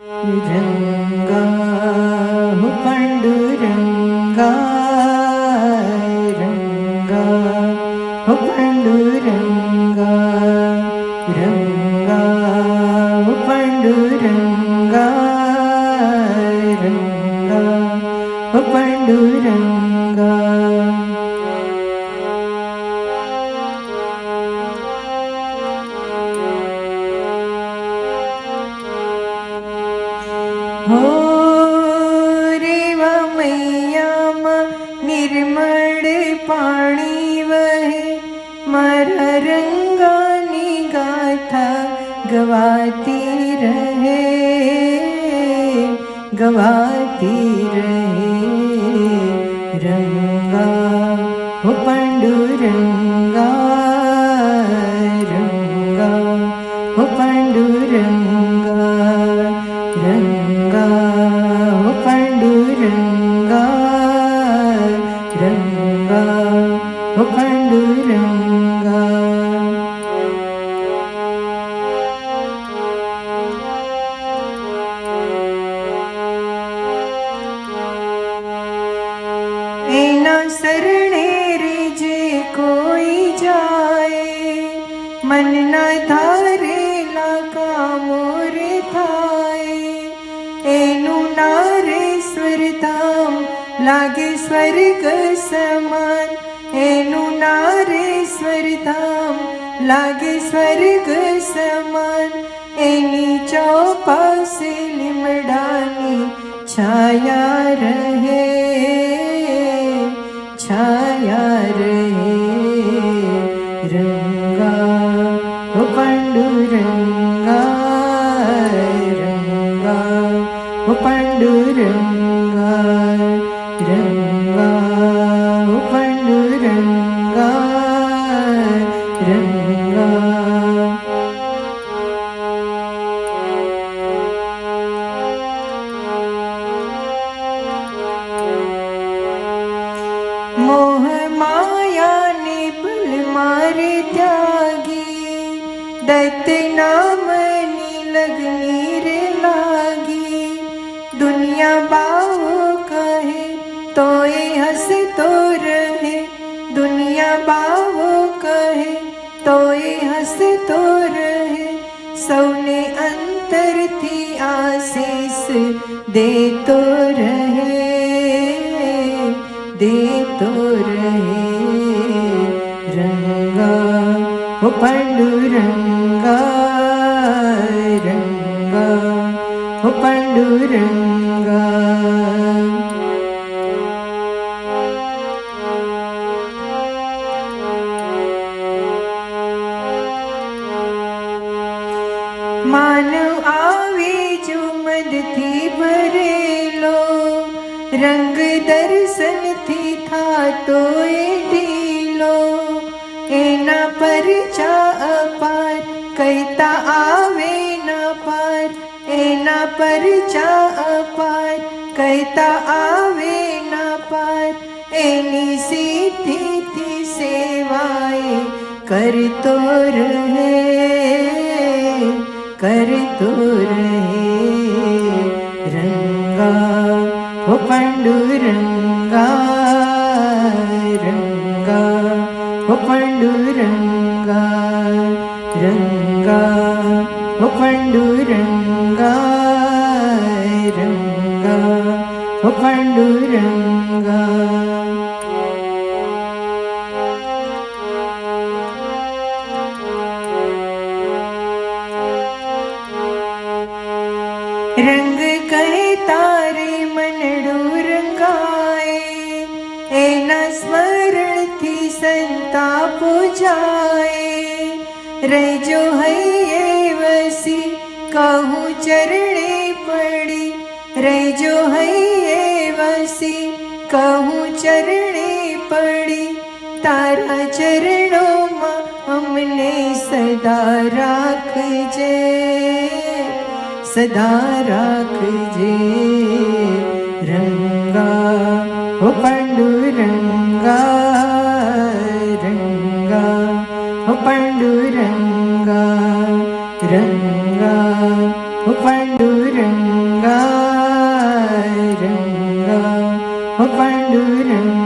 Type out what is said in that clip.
रंगा हो पांडुरंगा, रंगा हो पांडुरंगा, रंगा हो पांडुरंगा, रंगा हो पांडुरंगा। हो रेवा मैयाમાં નિર્મળ પાણી વહે, મારા રંગાની ગાથા ગવાતી રહે, ગવાતી રહે। રંગા હો પાંડુરંગા, રંગા હો પાંડુરંગા, रंगा हो पांडुरंगा, रंगा हो पांडुरंगा। एना सरणे रे जे कोई जाए, मन ना धारेला कामो रे थाए। एनु नारेश्वर धाम लागे स्वर्ग समान, एनु नारेश्वर धाम लागे स्वर्ग समान। एनी चौपासे લીમડાની छाया रहे, छाया रहे। रंगा हो पांडुरंगा, रंगा हो पांडुरंगा, रंगा हो पांडुरंगा, रंगा। मोह माया ने बल मारे त्यागी, दैत्य नामनी लगनी रे लागी। दुनिया बाहो कहे तो ये हंसतो रहे, दुनिया बाहो कहे तो ये हंसतो रहे। सौने अंतर थी आशीष देतो रहे, देतो रहे। रंगा हो पांडुरंगा, रंगा हो पांडुरंगा। मानव आवे जो मदથી ભરેલો, रंग दर्शन थी था तो ए ढीलो। एना परचा अपार कहता आवे ना पार, एना परचा अपार कहता आवे ना पार। एनी सीधी थी सेवाए करतो रहे, करतो रहे। रंगा हो पांडुरंगा, रंगा हो पांडुरंगा, रंगा हो पांडुरंगा, रंगा हो पांडुरंगा। रंग कहे तारे मनडू रंगाए, एना स्मरण थी संता पूजाए। रेजो हैये वसी कहूँ चरणे पड़ी, रेजो हैये वसी कहूँ चरणे पड़ी। तारा चरणों में हमने सदा राखजे, सदा राखजे। रंगा हो पांडुरंगा, रंगा हो पांडुरंगा, रंगा हो पांडुरंगा। હો પાંડુરંગા